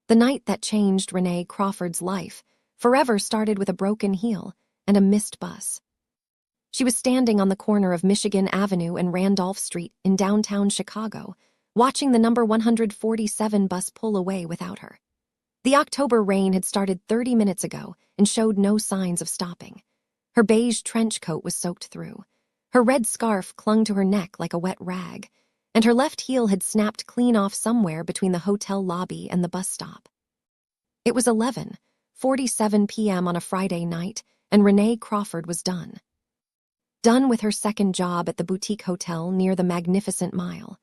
The night that changed Renee Crawford's life forever started with a broken heel and a missed bus. She was standing on the corner of Michigan Avenue and Randolph Street in downtown Chicago, watching the number 147 bus pull away without her. The October rain had started 30 minutes ago and showed no signs of stopping. Her beige trench coat was soaked through. Her red scarf clung to her neck like a wet rag, and her left heel had snapped clean off somewhere between the hotel lobby and the bus stop. It was 11:47 p.m. on a Friday night, and Renee Crawford was done. Done with her second job at the boutique hotel near the Magnificent Mile.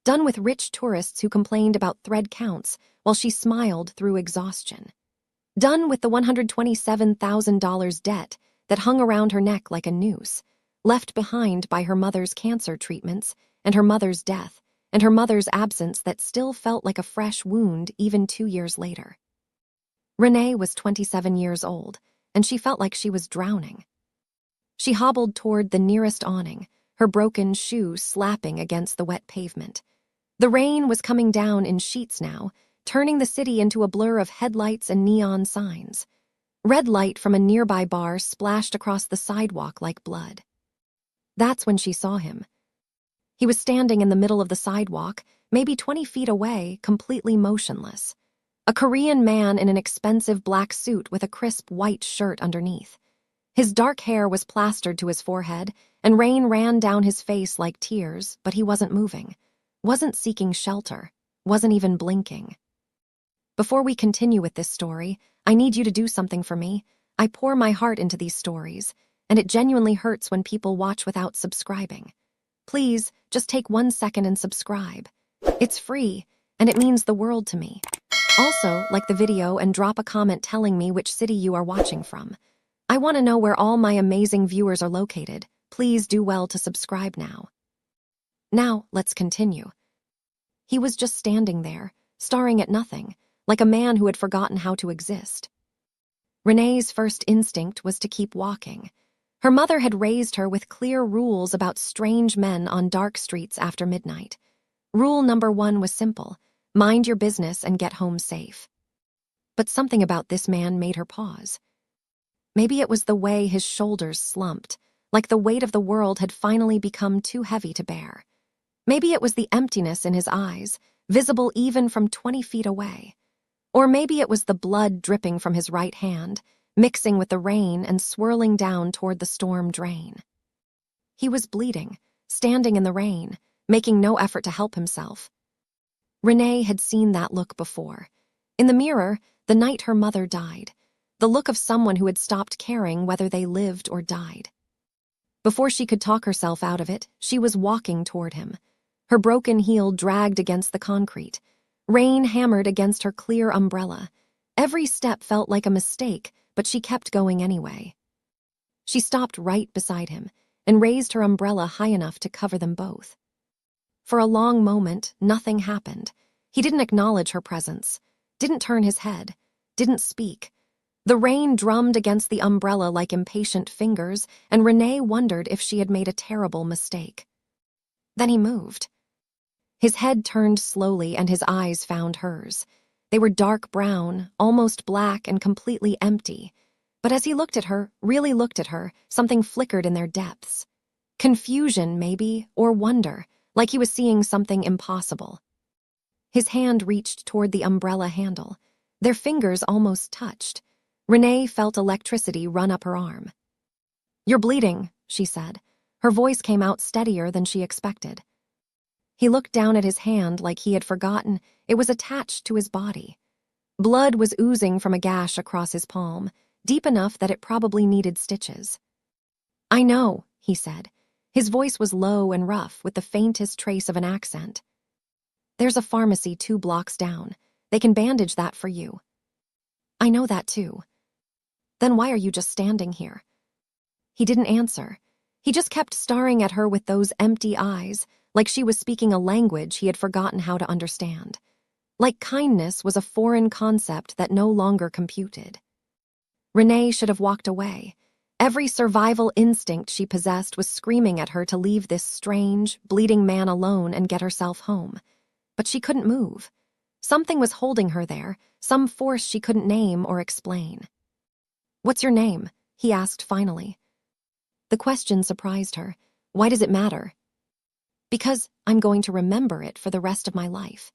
Done with rich tourists who complained about thread counts while she smiled through exhaustion. Done with the $127,000 debt that hung around her neck like a noose, left behind by her mother's cancer treatments and her mother's death and her mother's absence that still felt like a fresh wound even 2 years later. Renee was 27 years old, and she felt like she was drowning. She hobbled toward the nearest awning, her broken shoe slapping against the wet pavement. The rain was coming down in sheets now, turning the city into a blur of headlights and neon signs. Red light from a nearby bar splashed across the sidewalk like blood. That's when she saw him. He was standing in the middle of the sidewalk, maybe 20 feet away, completely motionless. A Korean man in an expensive black suit with a crisp white shirt underneath. His dark hair was plastered to his forehead, and rain ran down his face like tears, but he wasn't moving, wasn't seeking shelter, wasn't even blinking. Before we continue with this story, I need you to do something for me. I pour my heart into these stories, and it genuinely hurts when people watch without subscribing. Please, just take 1 second and subscribe. It's free, and it means the world to me. Also, like the video and drop a comment telling me which city you are watching from. I want to know where all my amazing viewers are located. Please do well to subscribe now. Now, let's continue. He was just standing there, staring at nothing, like a man who had forgotten how to exist. Renee's first instinct was to keep walking. Her mother had raised her with clear rules about strange men on dark streets after midnight. Rule number 1 was simple: mind your business and get home safe. But something about this man made her pause. Maybe it was the way his shoulders slumped, like the weight of the world had finally become too heavy to bear. Maybe it was the emptiness in his eyes, visible even from 20 feet away. Or maybe it was the blood dripping from his right hand, mixing with the rain and swirling down toward the storm drain. He was bleeding, standing in the rain, making no effort to help himself. Renee had seen that look before. In the mirror, the night her mother died. The look of someone who had stopped caring whether they lived or died. Before she could talk herself out of it, she was walking toward him. Her broken heel dragged against the concrete. Rain hammered against her clear umbrella. Every step felt like a mistake, but she kept going anyway. She stopped right beside him and raised her umbrella high enough to cover them both. For a long moment, nothing happened. He didn't acknowledge her presence, didn't turn his head, didn't speak. The rain drummed against the umbrella like impatient fingers, and Renee wondered if she had made a terrible mistake. Then he moved. His head turned slowly and his eyes found hers. They were dark brown, almost black and completely empty. But as he looked at her, really looked at her, something flickered in their depths. Confusion, maybe, or wonder, like he was seeing something impossible. His hand reached toward the umbrella handle. Their fingers almost touched. Renee felt electricity run up her arm. "You're bleeding," she said. Her voice came out steadier than she expected. He looked down at his hand like he had forgotten it was attached to his body. Blood was oozing from a gash across his palm, deep enough that it probably needed stitches. "I know," he said. His voice was low and rough with the faintest trace of an accent. "There's a pharmacy 2 blocks down. They can bandage that for you." "I know that too." "Then why are you just standing here?" He didn't answer. He just kept staring at her with those empty eyes, like she was speaking a language he had forgotten how to understand. Like kindness was a foreign concept that no longer computed. Renee should have walked away. Every survival instinct she possessed was screaming at her to leave this strange, bleeding man alone and get herself home. But she couldn't move. Something was holding her there, some force she couldn't name or explain. "What's your name?" he asked finally. The question surprised her. "Why does it matter?" "Because I'm going to remember it for the rest of my life."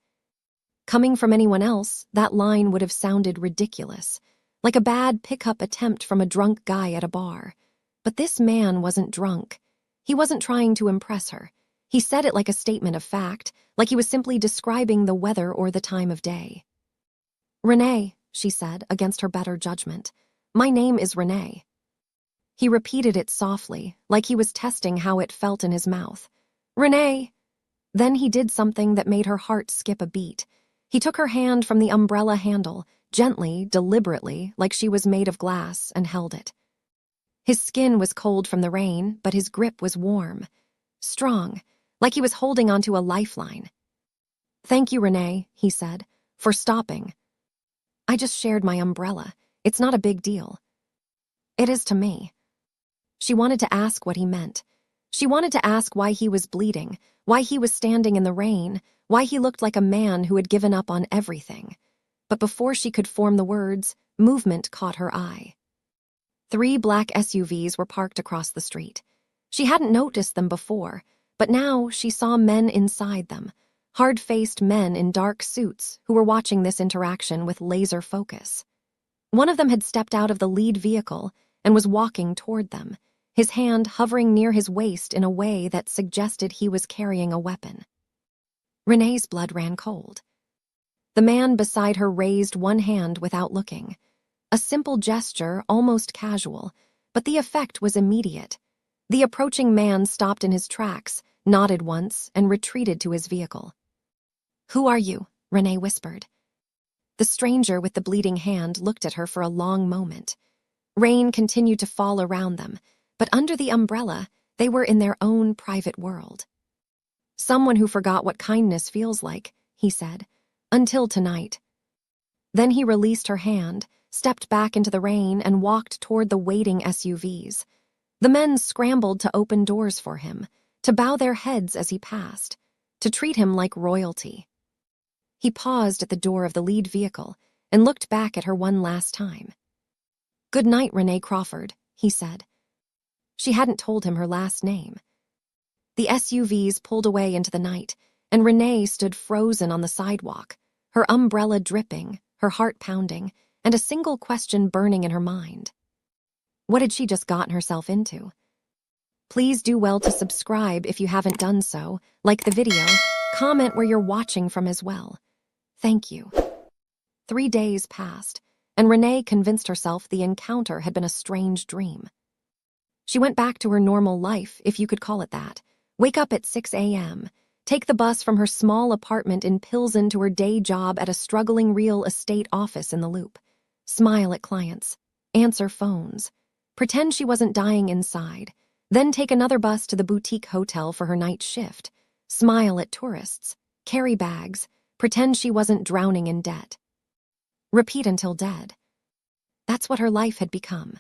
Coming from anyone else, that line would have sounded ridiculous, like a bad pickup attempt from a drunk guy at a bar. But this man wasn't drunk. He wasn't trying to impress her. He said it like a statement of fact, like he was simply describing the weather or the time of day. "Renee," she said, against her better judgment. "My name is Renee." He repeated it softly, like he was testing how it felt in his mouth. "Renee!" Then he did something that made her heart skip a beat. He took her hand from the umbrella handle, gently, deliberately, like she was made of glass, and held it. His skin was cold from the rain, but his grip was warm. Strong, like he was holding onto a lifeline. "Thank you, Renee," he said, "for stopping. I just shared my umbrella. It's not a big deal." "It is to me." She wanted to ask what he meant. She wanted to ask why he was bleeding, why he was standing in the rain, why he looked like a man who had given up on everything. But before she could form the words, movement caught her eye. 3 black SUVs were parked across the street. She hadn't noticed them before, but now she saw men inside them, hard-faced men in dark suits who were watching this interaction with laser focus. One of them had stepped out of the lead vehicle and was walking toward them, his hand hovering near his waist in a way that suggested he was carrying a weapon. Renee's blood ran cold. The man beside her raised one hand without looking. A simple gesture, almost casual, but the effect was immediate. The approaching man stopped in his tracks, nodded once, and retreated to his vehicle. "Who are you?" Renee whispered. The stranger with the bleeding hand looked at her for a long moment. Rain continued to fall around them, but under the umbrella, they were in their own private world. "Someone who forgot what kindness feels like," he said. "Until tonight." Then he released her hand, stepped back into the rain, and walked toward the waiting SUVs. The men scrambled to open doors for him, to bow their heads as he passed, to treat him like royalty. He paused at the door of the lead vehicle and looked back at her one last time. "Good night, Renee Crawford," he said. She hadn't told him her last name. The SUVs pulled away into the night, and Renee stood frozen on the sidewalk, her umbrella dripping, her heart pounding, and a single question burning in her mind. What had she just gotten herself into? Please do well to subscribe if you haven't done so, like the video, comment where you're watching from as well. Thank you. 3 days passed, and Renee convinced herself the encounter had been a strange dream. She went back to her normal life, if you could call it that. Wake up at 6 a.m., take the bus from her small apartment in Pilsen to her day job at a struggling real estate office in the Loop. Smile at clients, answer phones, pretend she wasn't dying inside, then take another bus to the boutique hotel for her night shift, smile at tourists, carry bags, pretend she wasn't drowning in debt. Repeat until dead. That's what her life had become.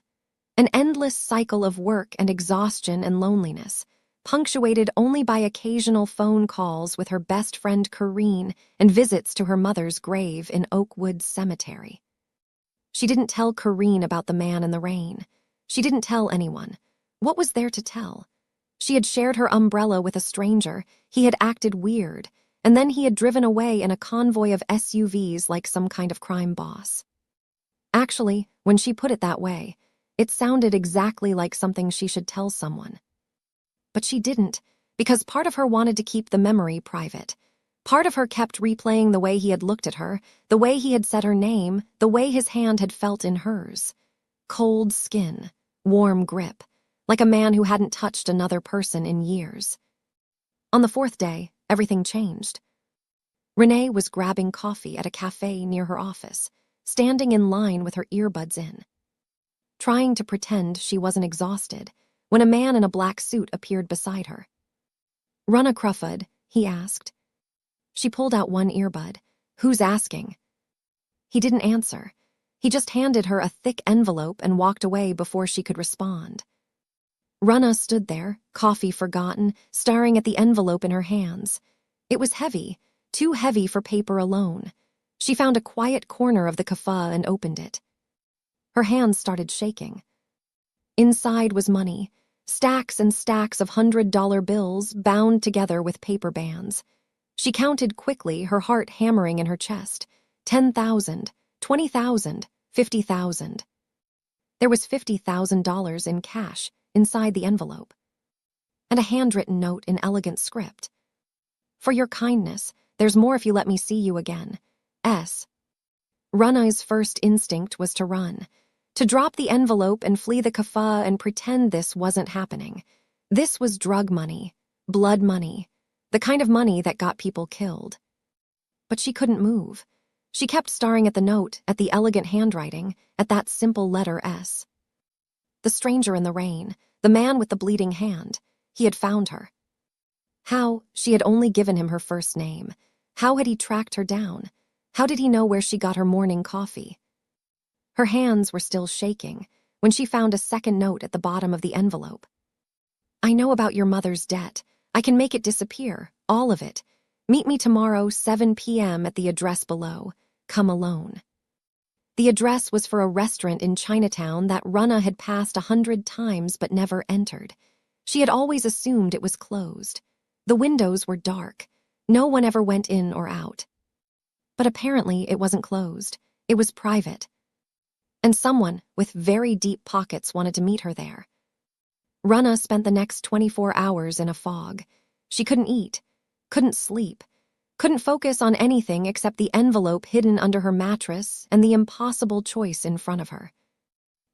An endless cycle of work and exhaustion and loneliness, punctuated only by occasional phone calls with her best friend Corrine and visits to her mother's grave in Oakwood Cemetery. She didn't tell Corrine about the man in the rain. She didn't tell anyone. What was there to tell? She had shared her umbrella with a stranger, he had acted weird, and then he had driven away in a convoy of SUVs like some kind of crime boss. Actually, when she put it that way, it sounded exactly like something she should tell someone. But she didn't, because part of her wanted to keep the memory private. Part of her kept replaying the way he had looked at her, the way he had said her name, the way his hand had felt in hers. Cold skin, warm grip, like a man who hadn't touched another person in years. On the 4th day, everything changed. Renee was grabbing coffee at a cafe near her office, standing in line with her earbuds in, trying to pretend she wasn't exhausted, when a man in a black suit appeared beside her. "Run a Crawford," he asked. She pulled out one earbud. "Who's asking?" He didn't answer. He just handed her a thick envelope and walked away before she could respond. Rana stood there, coffee forgotten, staring at the envelope in her hands. It was heavy, too heavy for paper alone. She found a quiet corner of the kafah and opened it. Her hands started shaking. Inside was money, stacks and stacks of $100 bills bound together with paper bands. She counted quickly, her heart hammering in her chest. 10,000, 20,000, 50,000. There was $50,000 in cash inside the envelope. And a handwritten note in elegant script. For your kindness, there's more if you let me see you again. S. Runna's first instinct was to run, to drop the envelope and flee the kafah and pretend this wasn't happening. This was drug money, blood money, the kind of money that got people killed. But she couldn't move. She kept staring at the note, at the elegant handwriting, at that simple letter S. The stranger in the rain, the man with the bleeding hand, he had found her. How? She had only given him her first name. How had he tracked her down? How did he know where she got her morning coffee? Her hands were still shaking when she found a second note at the bottom of the envelope. I know about your mother's debt. I can make it disappear, all of it. Meet me tomorrow, 7 p.m. at the address below. Come alone. The address was for a restaurant in Chinatown that Runna had passed 100 times but never entered. She had always assumed it was closed. The windows were dark. No one ever went in or out. But apparently it wasn't closed. It was private. And someone with very deep pockets wanted to meet her there. Runna spent the next 24 hours in a fog. She couldn't eat, couldn't sleep, couldn't focus on anything except the envelope hidden under her mattress and the impossible choice in front of her.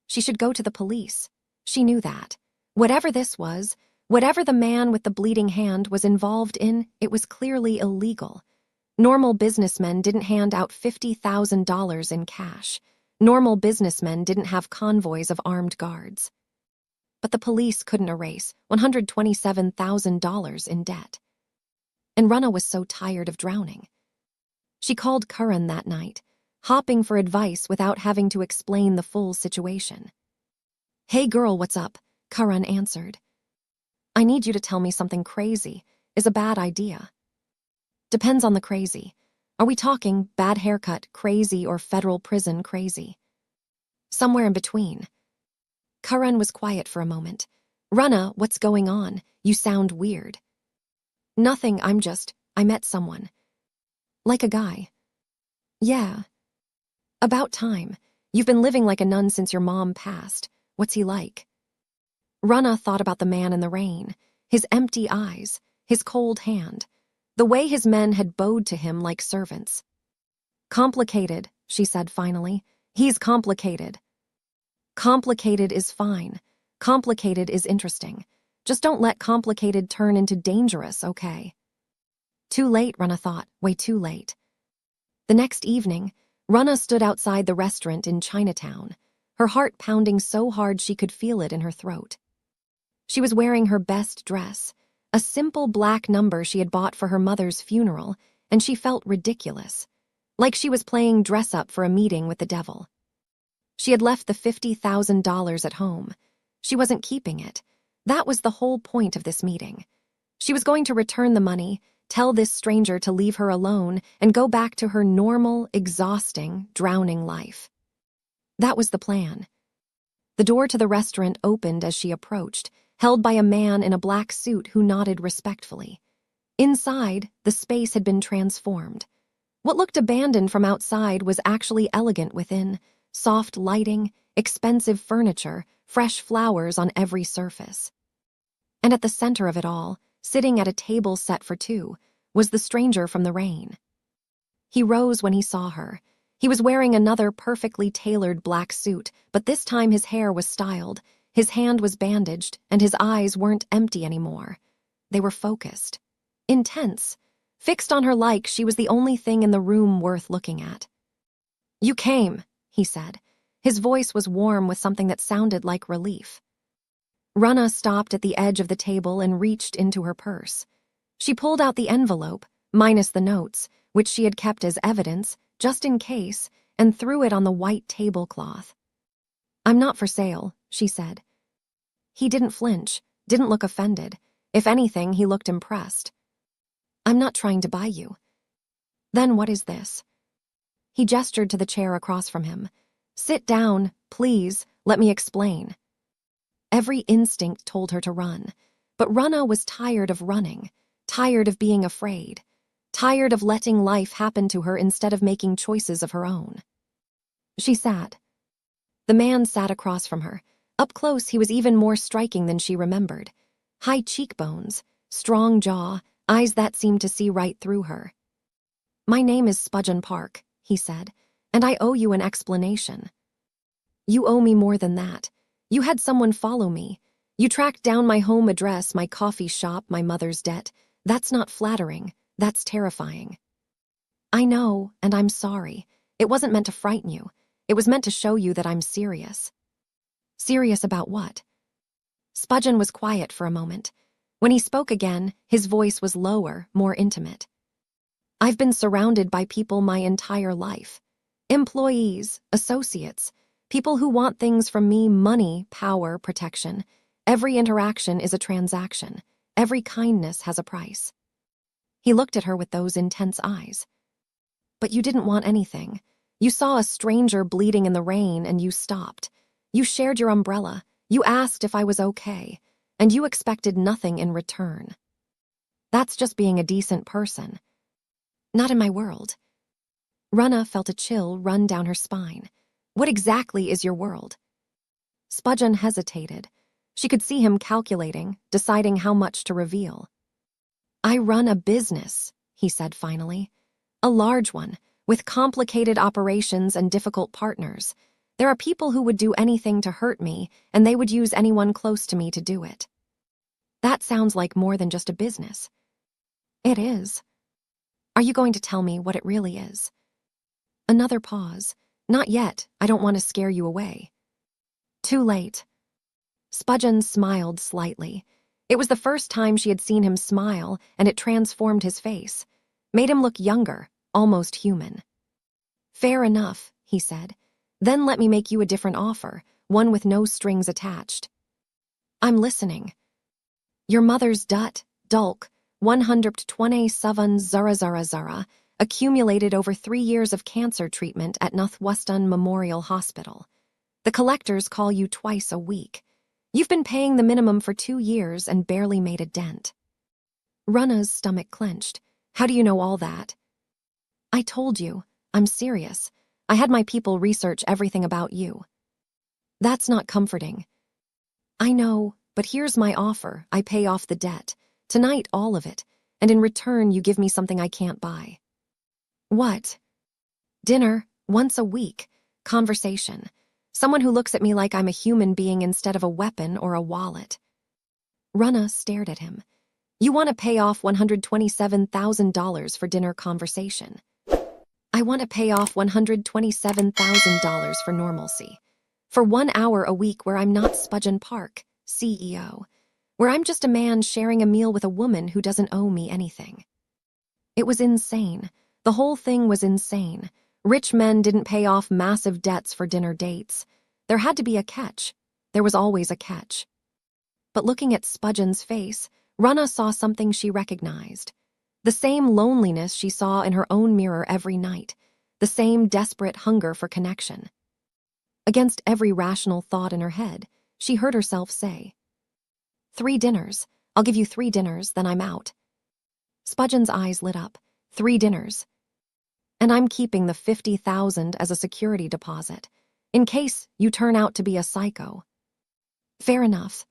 She should go to the police. She knew that. Whatever this was, whatever the man with the bleeding hand was involved in, it was clearly illegal. Normal businessmen didn't hand out $50,000 in cash. Normal businessmen didn't have convoys of armed guards. But the police couldn't erase $127,000 in debt. And Runna was so tired of drowning. She called Curran that night, hopping for advice without having to explain the full situation. Hey girl, what's up? Curran answered. I need you to tell me something crazy is a bad idea. Depends on the crazy. Are we talking bad haircut crazy or federal prison crazy? Somewhere in between. Curran was quiet for a moment. Runna, what's going on? You sound weird. Nothing, I met someone. Like a guy. Yeah. About time. You've been living like a nun since your mom passed. What's he like? Runna thought about the man in the rain, his empty eyes, his cold hand, the way his men had bowed to him like servants. Complicated, she said finally. He's complicated. Complicated is fine. Complicated is interesting. Just don't let complicated turn into dangerous, okay? Too late, Runna thought. Way too late. The next evening, Runna stood outside the restaurant in Chinatown, her heart pounding so hard she could feel it in her throat. She was wearing her best dress, a simple black number she had bought for her mother's funeral, and she felt ridiculous, like she was playing dress-up for a meeting with the devil. She had left the $50,000 at home. She wasn't keeping it. That was the whole point of this meeting. She was going to return the money, tell this stranger to leave her alone, and go back to her normal, exhausting, drowning life. That was the plan. The door to the restaurant opened as she approached, held by a man in a black suit who nodded respectfully. Inside, the space had been transformed. What looked abandoned from outside was actually elegant within, soft lighting, expensive furniture, fresh flowers on every surface. And at the center of it all, sitting at a table set for two, was the stranger from the rain. He rose when he saw her. He was wearing another perfectly tailored black suit, but this time his hair was styled, his hand was bandaged, and his eyes weren't empty anymore. They were focused, intense, fixed on her like she was the only thing in the room worth looking at. You came, he said. His voice was warm with something that sounded like relief. Runna stopped at the edge of the table and reached into her purse. She pulled out the envelope, minus the notes, which she had kept as evidence, just in case, and threw it on the white tablecloth. I'm not for sale, she said. He didn't flinch, didn't look offended. If anything, he looked impressed. I'm not trying to buy you. Then what is this? He gestured to the chair across from him. "Sit down, please, let me explain." Every instinct told her to run, but Rana was tired of running, tired of being afraid, tired of letting life happen to her instead of making choices of her own. She sat. The man sat across from her. Up close, he was even more striking than she remembered. High cheekbones, strong jaw, eyes that seemed to see right through her. "My name is Spudgen Park," he said, "and I owe you an explanation." "You owe me more than that. You had someone follow me. You tracked down my home address, my coffee shop, my mother's debt. That's not flattering. That's terrifying." "I know, and I'm sorry. It wasn't meant to frighten you. It was meant to show you that I'm serious." "Serious about what?" Spudgen was quiet for a moment. When he spoke again, his voice was lower, more intimate. "I've been surrounded by people my entire life. Employees, associates, people who want things from me: money, power, protection. Every interaction is a transaction. Every kindness has a price." He looked at her with those intense eyes. "But you didn't want anything. You saw a stranger bleeding in the rain and you stopped. You shared your umbrella. You asked if I was okay. And you expected nothing in return. That's just being a decent person." "Not in my world." Rana felt a chill run down her spine. "What exactly is your world?" Spudgen hesitated. She could see him calculating, deciding how much to reveal. "I run a business," he said finally. "A large one, with complicated operations and difficult partners. There are people who would do anything to hurt me, and they would use anyone close to me to do it." "That sounds like more than just a business." "It is." "Are you going to tell me what it really is?" Another pause. "Not yet. I don't want to scare you away." "Too late." Spudgen smiled slightly. It was the first time she had seen him smile, and it transformed his face, made him look younger, almost human. "Fair enough," he said. "Then let me make you a different offer, one with no strings attached." "I'm listening." "Your mother's dulk, 127 zara, accumulated over 3 years of cancer treatment at Northwestern Memorial Hospital. The collectors call you twice a week. You've been paying the minimum for 2 years and barely made a dent." Runna's stomach clenched. "How do you know all that?" "I told you. I'm serious. I had my people research everything about you." "That's not comforting." "I know, but here's my offer. I pay off the debt. Tonight, all of it. And in return, you give me something I can't buy." "What?" "Dinner, once a week. Conversation. Someone who looks at me like I'm a human being instead of a weapon or a wallet." Runna stared at him. "You want to pay off $127,000 for dinner conversation." "I want to pay off $127,000 for normalcy. For 1 hour a week where I'm not Spudgen Park, CEO. Where I'm just a man sharing a meal with a woman who doesn't owe me anything." It was insane. The whole thing was insane. Rich men didn't pay off massive debts for dinner dates. There had to be a catch. There was always a catch. But looking at Spudgen's face, Runna saw something she recognized. The same loneliness she saw in her own mirror every night. The same desperate hunger for connection. Against every rational thought in her head, she heard herself say, "3 dinners. I'll give you 3 dinners, then I'm out." Spudgen's eyes lit up. 3 dinners. "And I'm keeping the 50,000 as a security deposit, in case you turn out to be a psycho." "Fair enough."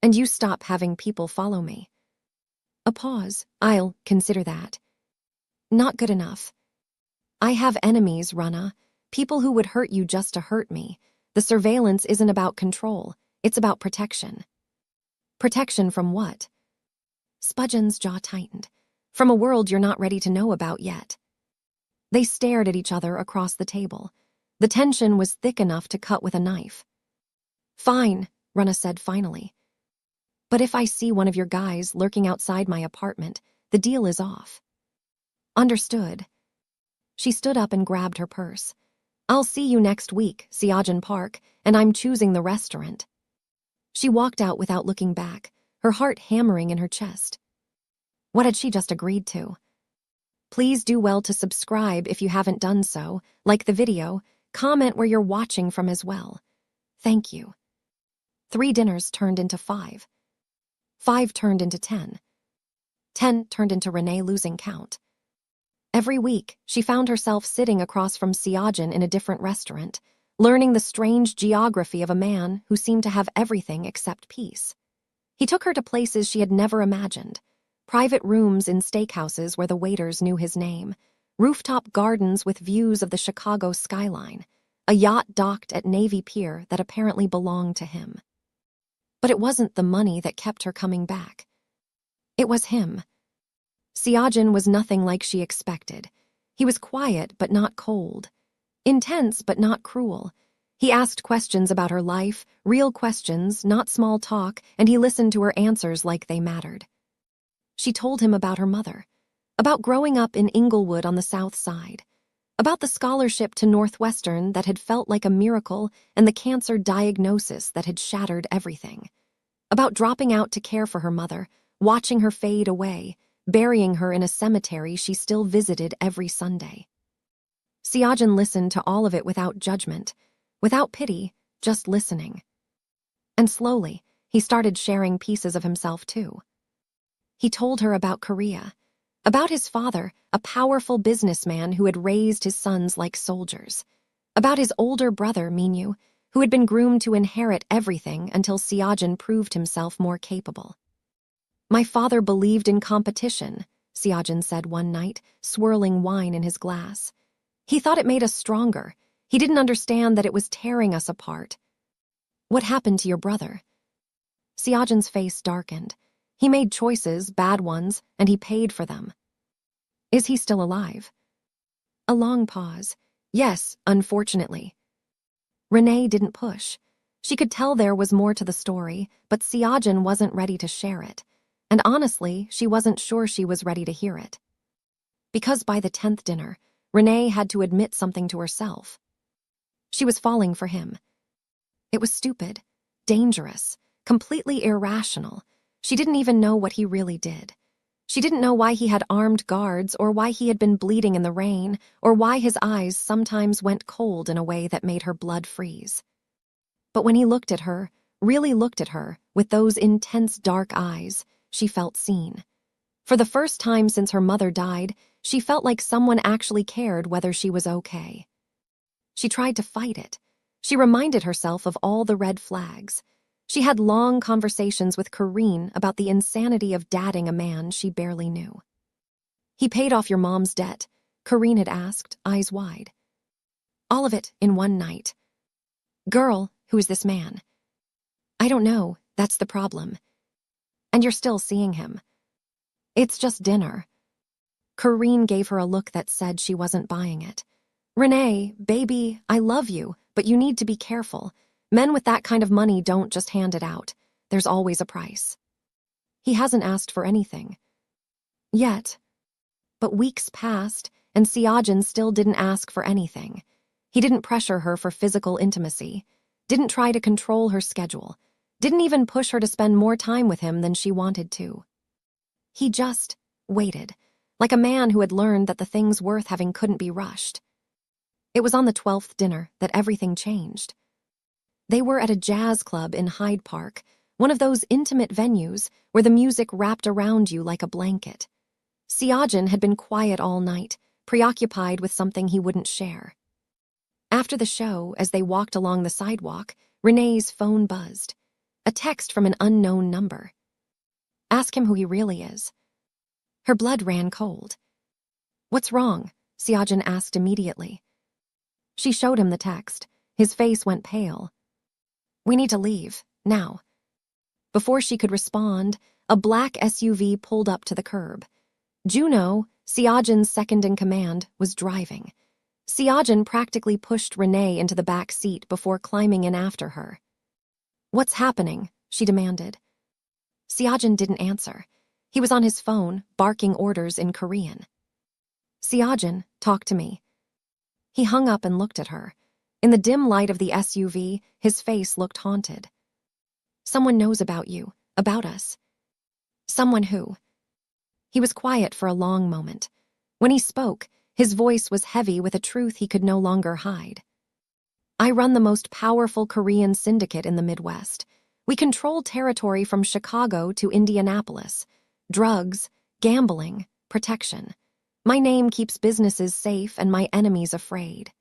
"And you stop having people follow me." A pause. "I'll consider that." "Not good enough." "I have enemies, Runna. People who would hurt you just to hurt me. The surveillance isn't about control. It's about protection." "Protection from what?" Spudgen's jaw tightened. "From a world you're not ready to know about yet." They stared at each other across the table. The tension was thick enough to cut with a knife. "Fine," Runna said finally. "But if I see one of your guys lurking outside my apartment, the deal is off." "Understood." She stood up and grabbed her purse. "I'll see you next week, Siajan Park, and I'm choosing the restaurant." She walked out without looking back, her heart hammering in her chest. What had she just agreed to? Please do well to subscribe if you haven't done so, like the video, comment where you're watching from as well. Thank you. 3 dinners turned into 5. 5 turned into 10. 10 turned into Renee losing count. Every week, she found herself sitting across from Siajin in a different restaurant, learning the strange geography of a man who seemed to have everything except peace. He took her to places she had never imagined. Private rooms in steakhouses where the waiters knew his name, rooftop gardens with views of the Chicago skyline, a yacht docked at Navy Pier that apparently belonged to him. But it wasn't the money that kept her coming back. It was him. Siajin was nothing like she expected. He was quiet but not cold. Intense but not cruel. He asked questions about her life, real questions, not small talk, and he listened to her answers like they mattered. She told him about her mother, about growing up in Inglewood on the South Side, about the scholarship to Northwestern that had felt like a miracle and the cancer diagnosis that had shattered everything, about dropping out to care for her mother, watching her fade away, burying her in a cemetery she still visited every Sunday. Siajin listened to all of it without judgment, without pity, just listening. And slowly, he started sharing pieces of himself too. He told her about Korea, about his father, a powerful businessman who had raised his sons like soldiers, about his older brother, Minyu, who had been groomed to inherit everything until Siajin proved himself more capable. My father believed in competition, Siajin said one night, swirling wine in his glass. He thought it made us stronger. He didn't understand that it was tearing us apart. What happened to your brother? Siajin's face darkened. He made choices, bad ones, and he paid for them. Is he still alive? A long pause. Yes, unfortunately. Renee didn't push. She could tell there was more to the story, but Siajin wasn't ready to share it. And honestly, she wasn't sure she was ready to hear it. Because by the 10th dinner, Renee had to admit something to herself. She was falling for him. It was stupid, dangerous, completely irrational. She didn't even know what he really did. She didn't know why he had armed guards or why he had been bleeding in the rain or why his eyes sometimes went cold in a way that made her blood freeze. But when he looked at her, really looked at her, with those intense dark eyes, she felt seen. For the first time since her mother died, she felt like someone actually cared whether she was okay. She tried to fight it. She reminded herself of all the red flags. She had long conversations with Karine about the insanity of dating a man she barely knew. He paid off your mom's debt, Karine had asked, eyes wide. All of it in one night. Girl, who is this man? I don't know, that's the problem. And you're still seeing him. It's just dinner. Karine gave her a look that said she wasn't buying it. Renee, baby, I love you, but you need to be careful. Men with that kind of money don't just hand it out. There's always a price. He hasn't asked for anything. Yet. But weeks passed, and Siajin still didn't ask for anything. He didn't pressure her for physical intimacy, didn't try to control her schedule, didn't even push her to spend more time with him than she wanted to. He just waited, like a man who had learned that the things worth having couldn't be rushed. It was on the 12th dinner that everything changed. They were at a jazz club in Hyde Park, one of those intimate venues where the music wrapped around you like a blanket. Siajin had been quiet all night, preoccupied with something he wouldn't share. After the show, as they walked along the sidewalk, Renee's phone buzzed. A text from an unknown number. Ask him who he really is. Her blood ran cold. What's wrong? Siajin asked immediately. She showed him the text. His face went pale. We need to leave, now. Before she could respond, a black SUV pulled up to the curb. Juno, Siajin's second-in-command, was driving. Siajin practically pushed Renee into the back seat before climbing in after her. What's happening? She demanded. Siajin didn't answer. He was on his phone, barking orders in Korean. Siajin, talk to me. He hung up and looked at her. In the dim light of the SUV, his face looked haunted. Someone knows about you, about us. Someone who? He was quiet for a long moment. When he spoke, his voice was heavy with a truth he could no longer hide. I run the most powerful Korean syndicate in the Midwest. We control territory from Chicago to Indianapolis. Drugs, gambling, protection. My name keeps businesses safe and my enemies afraid.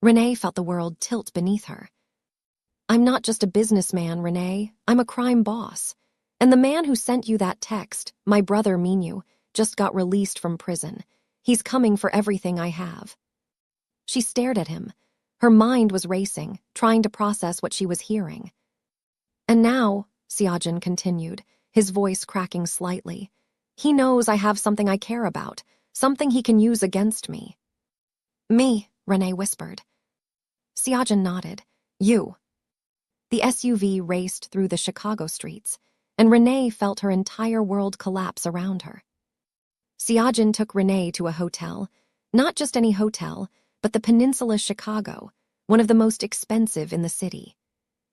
Renee felt the world tilt beneath her. I'm not just a businessman, Renee. I'm a crime boss. And the man who sent you that text, my brother Minyu, just got released from prison. He's coming for everything I have. She stared at him. Her mind was racing, trying to process what she was hearing. And now, Seojin continued, his voice cracking slightly, he knows I have something I care about, something he can use against me. Me, Renee whispered. Seojin nodded. You. The SUV raced through the Chicago streets, and Renee felt her entire world collapse around her. Seojin took Renee to a hotel, not just any hotel, but the Peninsula Chicago, one of the most expensive in the city.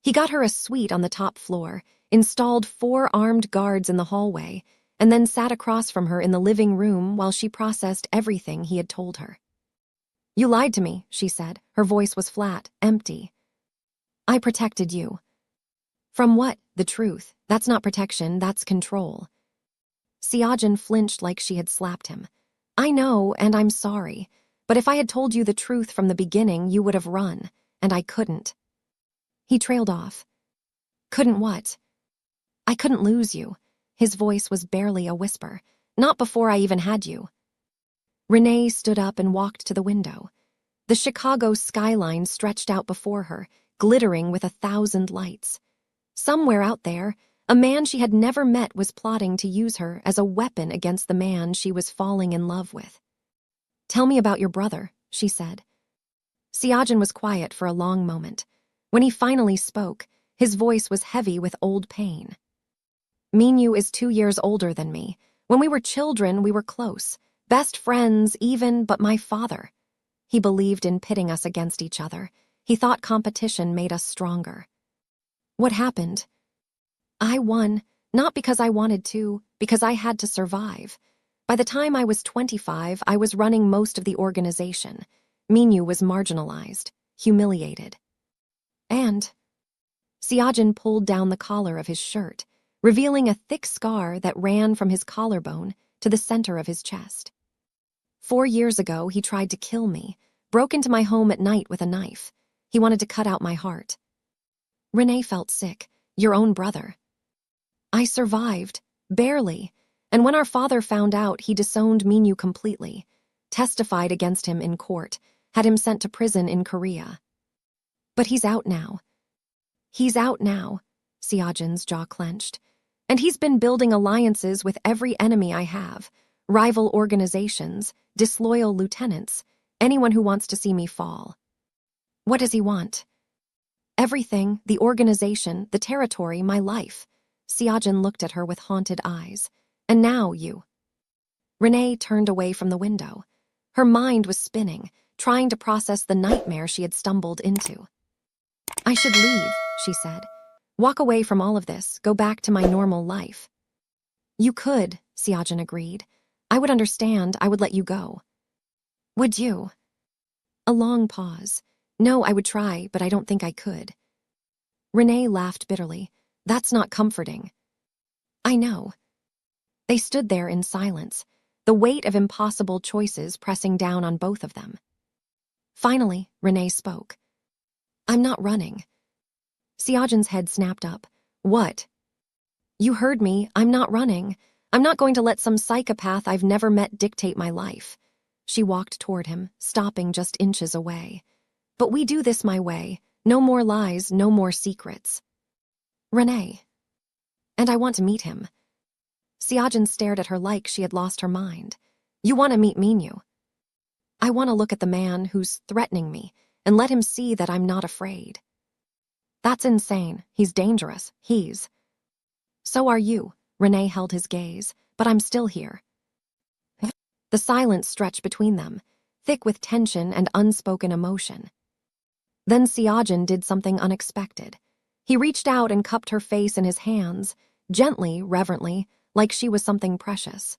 He got her a suite on the top floor, installed 4 armed guards in the hallway, and then sat across from her in the living room while she processed everything he had told her. You lied to me, she said. Her voice was flat, empty. I protected you. From what? The truth. That's not protection, that's control. Seojin flinched like she had slapped him. I know, and I'm sorry, but if I had told you the truth from the beginning, you would have run, and I couldn't. He trailed off. Couldn't what? I couldn't lose you. His voice was barely a whisper. Not before I even had you. Renee stood up and walked to the window. The Chicago skyline stretched out before her, glittering with 1,000 lights. Somewhere out there, a man she had never met was plotting to use her as a weapon against the man she was falling in love with. Tell me about your brother, she said. Seojin was quiet for a long moment. When he finally spoke, his voice was heavy with old pain. Minyu is 2 years older than me. When we were children, we were close. Best friends, even, but my father. He believed in pitting us against each other. He thought competition made us stronger. What happened? I won, not because I wanted to, because I had to survive. By the time I was 25, I was running most of the organization. Minyu was marginalized, humiliated. And Seojin pulled down the collar of his shirt, revealing a thick scar that ran from his collarbone to the center of his chest. 4 years ago, he tried to kill me, broke into my home at night with a knife. He wanted to cut out my heart. Renee felt sick. Your own brother. I survived, barely, and when our father found out, he disowned Minyu completely, testified against him in court, had him sent to prison in Korea. But he's out now. He's out now, Seojin's jaw clenched. And he's been building alliances with every enemy I have, rival organizations, disloyal lieutenants, anyone who wants to see me fall. What does he want? Everything, the organization, the territory, my life. Seojin looked at her with haunted eyes. And now you. Renee turned away from the window. Her mind was spinning, trying to process the nightmare she had stumbled into. I should leave, she said. Walk away from all of this, go back to my normal life. You could, Seojin agreed. I would understand, I would let you go. Would you? A long pause. No, I would try, but I don't think I could. Renee laughed bitterly. That's not comforting. I know. They stood there in silence, the weight of impossible choices pressing down on both of them. Finally, Renee spoke. I'm not running. Seojin's head snapped up. What? You heard me. I'm not running. I'm not going to let some psychopath I've never met dictate my life. She walked toward him, stopping just inches away. But we do this my way. No more lies, no more secrets. Renee. And I want to meet him. Seojin stared at her like she had lost her mind. You want to meet Minyu? I want to look at the man who's threatening me and let him see that I'm not afraid. That's insane. He's dangerous. So are you. Renee held his gaze, but I'm still here. The silence stretched between them, thick with tension and unspoken emotion. Then Seojin did something unexpected. He reached out and cupped her face in his hands, gently, reverently, like she was something precious.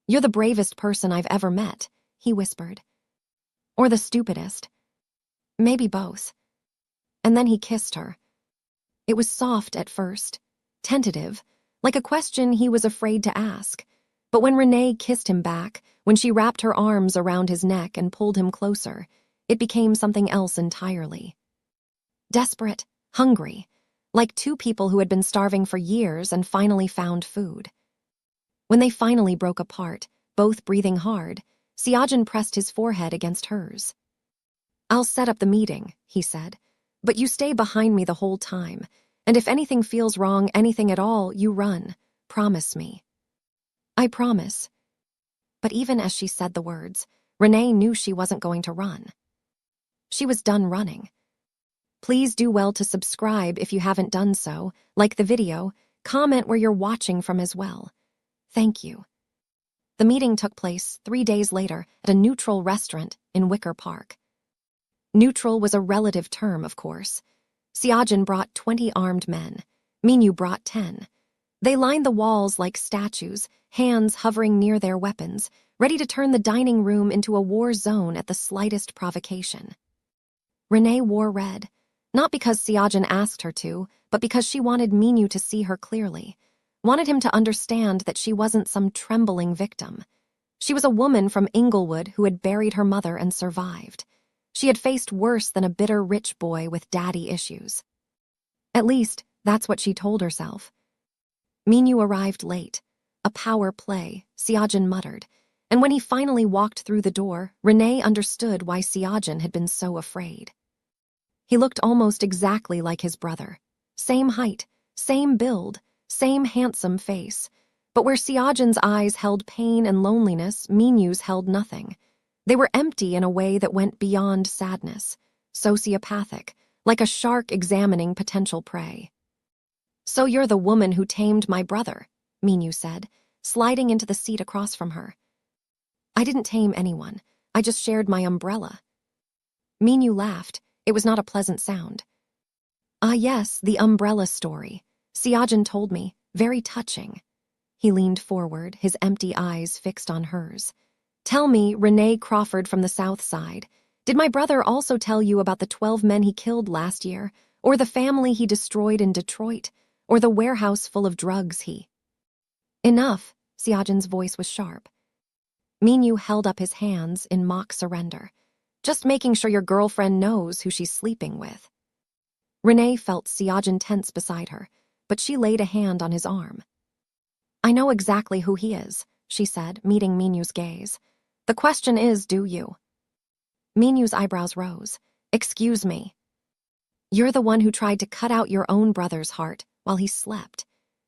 "You're the bravest person I've ever met," he whispered. "Or the stupidest. Maybe both." And then he kissed her. It was soft at first, tentative, like a question he was afraid to ask. But when Renee kissed him back, when she wrapped her arms around his neck and pulled him closer, it became something else entirely. Desperate, hungry, like two people who had been starving for years and finally found food. When they finally broke apart, both breathing hard, Siajan pressed his forehead against hers. "I'll set up the meeting," he said, "but you stay behind me the whole time, and if anything feels wrong, anything at all, you run. Promise me." "I promise." But even as she said the words, Renee knew she wasn't going to run. She was done running. Please do well to subscribe if you haven't done so, like the video, comment where you're watching from as well. Thank you. The meeting took place 3 days later at a neutral restaurant in Wicker Park. Neutral was a relative term, of course. Siajan brought 20 armed men. Minyu brought 10. They lined the walls like statues, hands hovering near their weapons, ready to turn the dining room into a war zone at the slightest provocation. Renee wore red, not because Siajan asked her to, but because she wanted Minyu to see her clearly, wanted him to understand that she wasn't some trembling victim. She was a woman from Inglewood who had buried her mother and survived. She had faced worse than a bitter rich boy with daddy issues. At least, that's what she told herself. Minyu arrived late. A power play, Siajan muttered, and when he finally walked through the door, Renee understood why Siajan had been so afraid. He looked almost exactly like his brother. Same height, same build, same handsome face. But where Siajan's eyes held pain and loneliness, Minyu's held nothing. They were empty in a way that went beyond sadness, sociopathic, like a shark examining potential prey. "So you're the woman who tamed my brother," Minyu said, sliding into the seat across from her. "I didn't tame anyone. I just shared my umbrella." Minyu laughed. It was not a pleasant sound. "Ah yes, the umbrella story. Siajan told me. Very touching." He leaned forward, his empty eyes fixed on hers. "Tell me, Renee Crawford from the South Side, did my brother also tell you about the 12 men he killed last year, or the family he destroyed in Detroit, or the warehouse full of drugs he—" "Enough," Siajan's voice was sharp. Minyu held up his hands in mock surrender. "Just making sure your girlfriend knows who she's sleeping with." Renee felt Siajan tense beside her, but she laid a hand on his arm. "I know exactly who he is," she said, meeting Minyu's gaze. "The question is, do you?" Minyu's eyebrows rose. "Excuse me." "You're the one who tried to cut out your own brother's heart while he slept.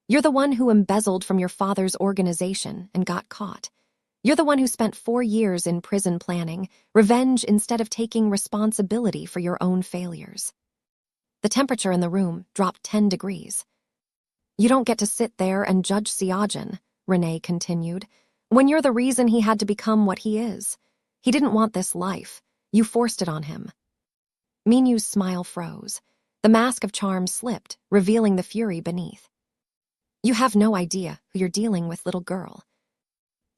You're the one who embezzled from your father's organization and got caught. You're the one who spent 4 years in prison planning revenge instead of taking responsibility for your own failures." The temperature in the room dropped 10 degrees. "You don't get to sit there and judge Siajan," Renee continued, "when you're the reason he had to become what he is. He didn't want this life. You forced it on him." Minyu's smile froze. The mask of charm slipped, revealing the fury beneath. "You have no idea who you're dealing with, little girl."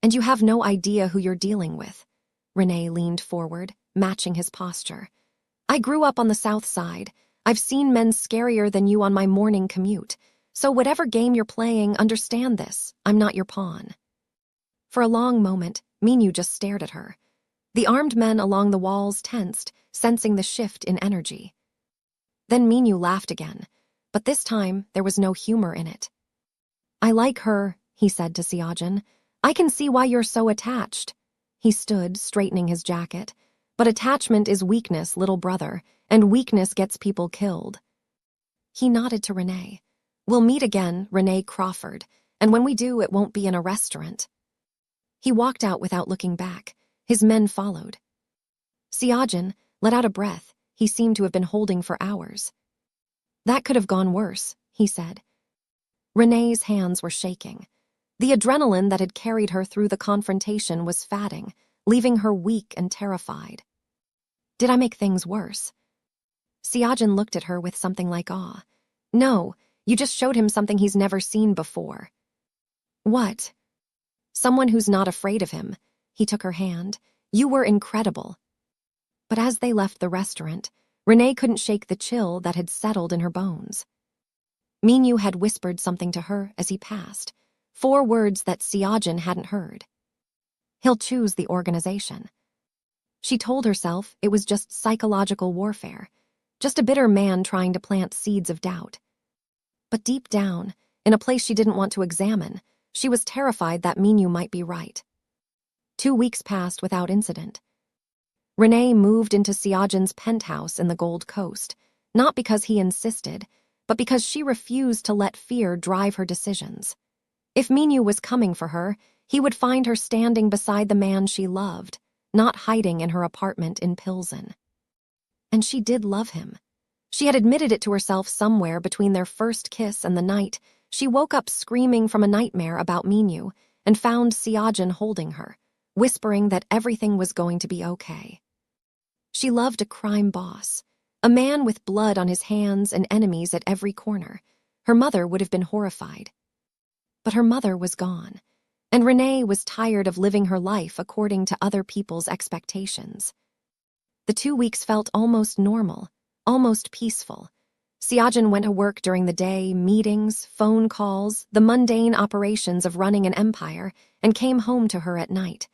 "And you have no idea who you're dealing with." Renee leaned forward, matching his posture. "I grew up on the South Side. I've seen men scarier than you on my morning commute. So whatever game you're playing, understand this. I'm not your pawn." For a long moment, Minyu just stared at her. The armed men along the walls tensed, sensing the shift in energy. Then Minyu laughed again, but this time there was no humor in it. "I like her," he said to Siajan. "I can see why you're so attached." He stood, straightening his jacket. "But attachment is weakness, little brother, and weakness gets people killed." He nodded to Renee. "We'll meet again, Renee Crawford, and when we do, it won't be in a restaurant." He walked out without looking back. His men followed. Siajan let out a breath he seemed to have been holding for hours. "That could have gone worse," he said. Renee's hands were shaking. The adrenaline that had carried her through the confrontation was fading, leaving her weak and terrified. "Did I make things worse?" Siajan looked at her with something like awe. "No, you just showed him something he's never seen before." "What?" Someone who's not afraid of him. He took her hand. You were incredible. But as they left the restaurant, Renee couldn't shake the chill that had settled in her bones. Minyu had whispered something to her as he passed, 4 words that Siajin hadn't heard. He'll choose the organization. She told herself it was just psychological warfare, just a bitter man trying to plant seeds of doubt. But deep down, in a place she didn't want to examine, she was terrified that Minyu might be right. 2 weeks passed without incident. Renee moved into Siajin's penthouse in the Gold Coast, not because he insisted, but because she refused to let fear drive her decisions. If Minyu was coming for her, he would find her standing beside the man she loved, not hiding in her apartment in Pilsen. And she did love him. She had admitted it to herself somewhere between their first kiss and the night she woke up screaming from a nightmare about Minyu and found Siajin holding her, whispering that everything was going to be okay. She loved a crime boss, a man with blood on his hands and enemies at every corner. Her mother would have been horrified. But her mother was gone, and Renee was tired of living her life according to other people's expectations. The 2 weeks felt almost normal, almost peaceful. Siajin went to work during the day, meetings, phone calls, the mundane operations of running an empire, and came home to her at night.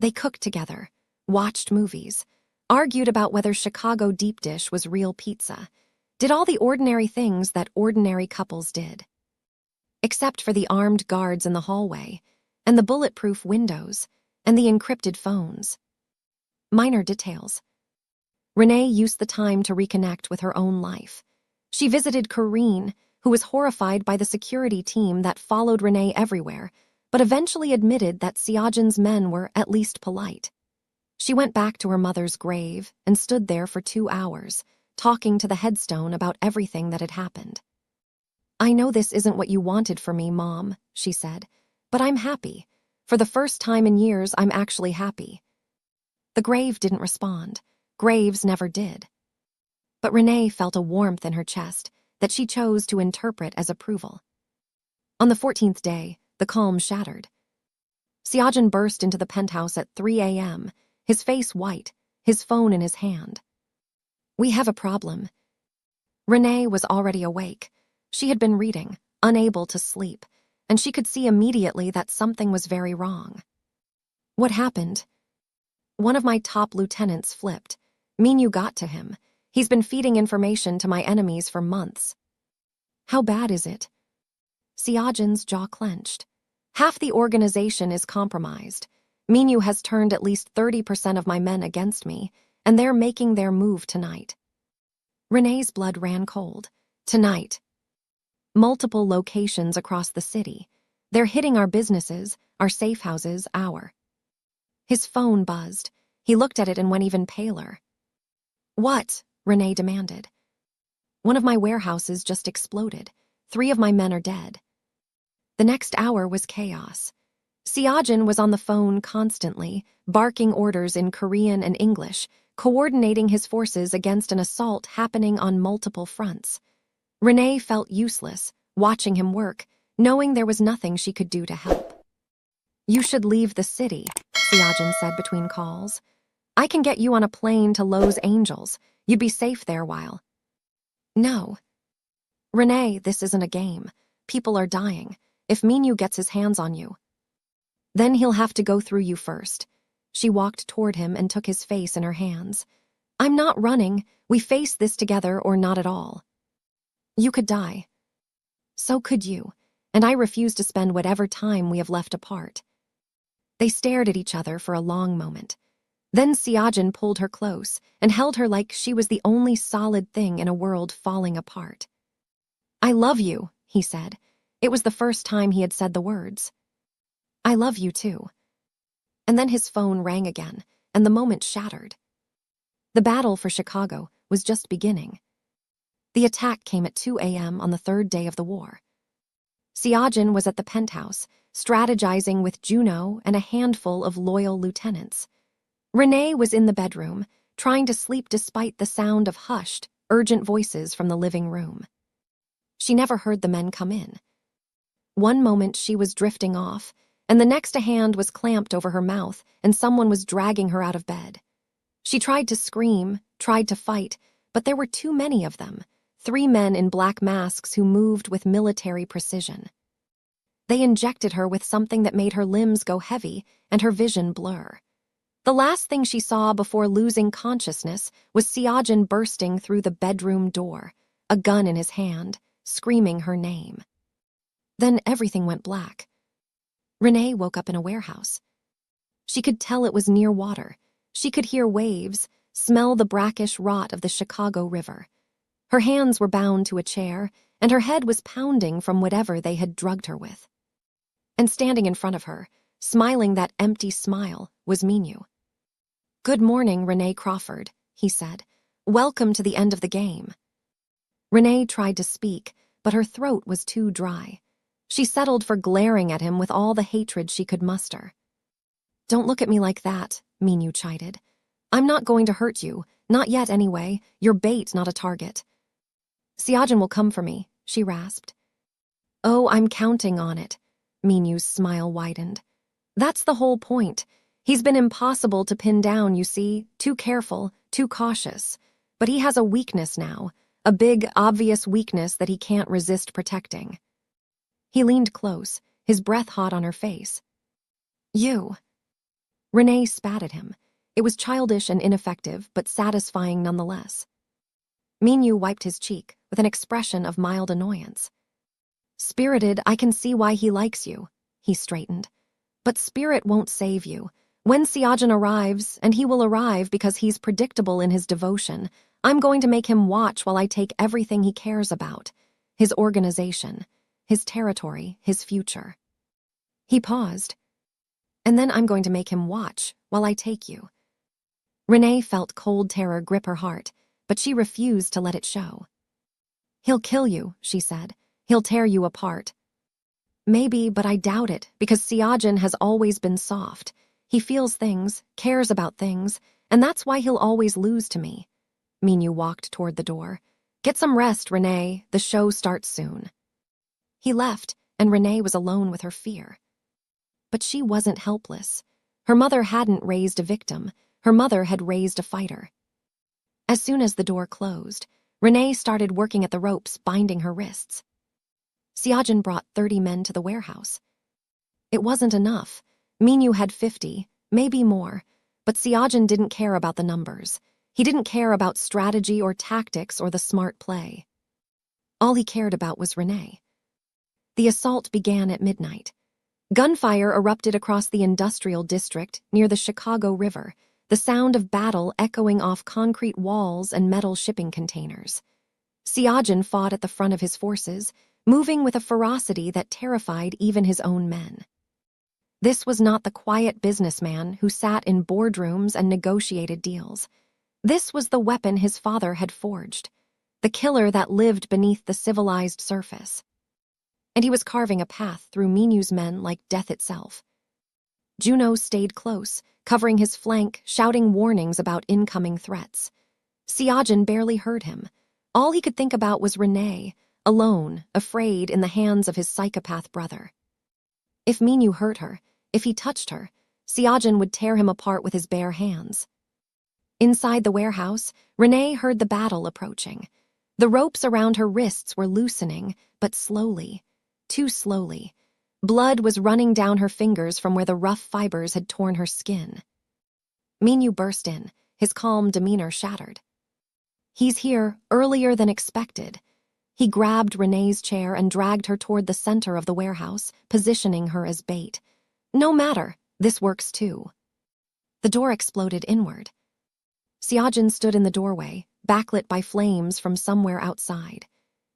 They cooked together, watched movies, argued about whether Chicago deep dish was real pizza, did all the ordinary things that ordinary couples did. Except for the armed guards in the hallway, and the bulletproof windows, and the encrypted phones. Minor details. Renee used the time to reconnect with her own life. She visited Corrine, who was horrified by the security team that followed Renee everywhere, but eventually admitted that Siajin's men were at least polite. She went back to her mother's grave and stood there for 2 hours, talking to the headstone about everything that had happened. "I know this isn't what you wanted for me, Mom," she said, "but I'm happy. For the first time in years, I'm actually happy." The grave didn't respond. Graves never did. But Renee felt a warmth in her chest that she chose to interpret as approval. On the 14th day, the calm shattered. Siajin burst into the penthouse at 3 a.m., his face white, his phone in his hand. "We have a problem." Renee was already awake. She had been reading, unable to sleep, and she could see immediately that something was very wrong. "What happened?" "One of my top lieutenants flipped. Minyu got to him. He's been feeding information to my enemies for months." "How bad is it?" Siajin's jaw clenched. "Half the organization is compromised. Minyu has turned at least 30% of my men against me, and they're making their move tonight." Renee's blood ran cold. Tonight. Multiple locations across the city. They're hitting our businesses, our safe houses, His phone buzzed. He looked at it and went even paler. "What?" Renee demanded. "One of my warehouses just exploded. 3 of my men are dead." The next hour was chaos. Siajin was on the phone constantly, barking orders in Korean and English, coordinating his forces against an assault happening on multiple fronts. Renee felt useless, watching him work, knowing there was nothing she could do to help. "You should leave the city," Siajin said between calls. "I can get you on a plane to Los Angeles. You'd be safe there while." "No." "Renee, this isn't a game. People are dying. If Minyu gets his hands on you, then he'll have to go through you first." She walked toward him and took his face in her hands. "I'm not running. We face this together or not at all. You could die. So could you, and I refuse to spend whatever time we have left apart." They stared at each other for a long moment. Then Siajin pulled her close and held her like she was the only solid thing in a world falling apart. "I love you," he said. It was the first time he had said the words. "I love you too." And then his phone rang again, and the moment shattered. The battle for Chicago was just beginning. The attack came at 2 a.m. on the 3rd day of the war. Siajin was at the penthouse, strategizing with Juno and a handful of loyal lieutenants. Renee was in the bedroom, trying to sleep despite the sound of hushed, urgent voices from the living room. She never heard the men come in. One moment she was drifting off, and the next a hand was clamped over her mouth and someone was dragging her out of bed. She tried to scream, tried to fight, but there were too many of them, 3 men in black masks who moved with military precision. They injected her with something that made her limbs go heavy and her vision blur. The last thing she saw before losing consciousness was Siajin bursting through the bedroom door, a gun in his hand, screaming her name. Then everything went black. Renee woke up in a warehouse. She could tell it was near water. She could hear waves, smell the brackish rot of the Chicago River. Her hands were bound to a chair, and her head was pounding from whatever they had drugged her with. And standing in front of her, smiling that empty smile, was Minu. "Good morning, Renee Crawford," he said. "Welcome to the end of the game." Renee tried to speak, but her throat was too dry. She settled for glaring at him with all the hatred she could muster. "Don't look at me like that," Minu chided. "I'm not going to hurt you, not yet anyway. You're bait, not a target." "Siajin will come for me," she rasped. "Oh, I'm counting on it." Minu's smile widened. "That's the whole point. He's been impossible to pin down, you see, too careful, too cautious. But he has a weakness now, a big, obvious weakness that he can't resist protecting." He leaned close, his breath hot on her face. "You." Renee spat at him. It was childish and ineffective, but satisfying nonetheless. Minu wiped his cheek with an expression of mild annoyance. "Spirited, I can see why he likes you," he straightened. "But spirit won't save you. When Siajin arrives, and he will arrive because he's predictable in his devotion, I'm going to make him watch while I take everything he cares about. His organization, his territory, his future." He paused. "And then I'm going to make him watch while I take you." Renee felt cold terror grip her heart, but she refused to let it show. "He'll kill you," she said. "He'll tear you apart." "Maybe, but I doubt it, because Siajin has always been soft. He feels things, cares about things, and that's why he'll always lose to me." Minu walked toward the door. "Get some rest, Renee. The show starts soon." He left, and Renee was alone with her fear. But she wasn't helpless. Her mother hadn't raised a victim. Her mother had raised a fighter. As soon as the door closed, Renee started working at the ropes, binding her wrists. Siajin brought 30 men to the warehouse. It wasn't enough. Minu had 50, maybe more, but Siajin didn't care about the numbers. He didn't care about strategy or tactics or the smart play. All he cared about was Renee. The assault began at midnight. Gunfire erupted across the industrial district near the Chicago River, the sound of battle echoing off concrete walls and metal shipping containers. Siajin fought at the front of his forces, moving with a ferocity that terrified even his own men. This was not the quiet businessman who sat in boardrooms and negotiated deals. This was the weapon his father had forged, the killer that lived beneath the civilized surface. And he was carving a path through Minu's men like death itself. Juno stayed close, covering his flank, shouting warnings about incoming threats. Siajin barely heard him. All he could think about was Renee, alone, afraid in the hands of his psychopath brother. If Minu hurt her, if he touched her, Siajin would tear him apart with his bare hands. Inside the warehouse, Renee heard the battle approaching. The ropes around her wrists were loosening, but slowly, too slowly. Blood was running down her fingers from where the rough fibers had torn her skin. Minu burst in, his calm demeanor shattered. "He's here, earlier than expected." He grabbed Renee's chair and dragged her toward the center of the warehouse, positioning her as bait. "No matter, this works too." The door exploded inward. Siajin stood in the doorway, backlit by flames from somewhere outside.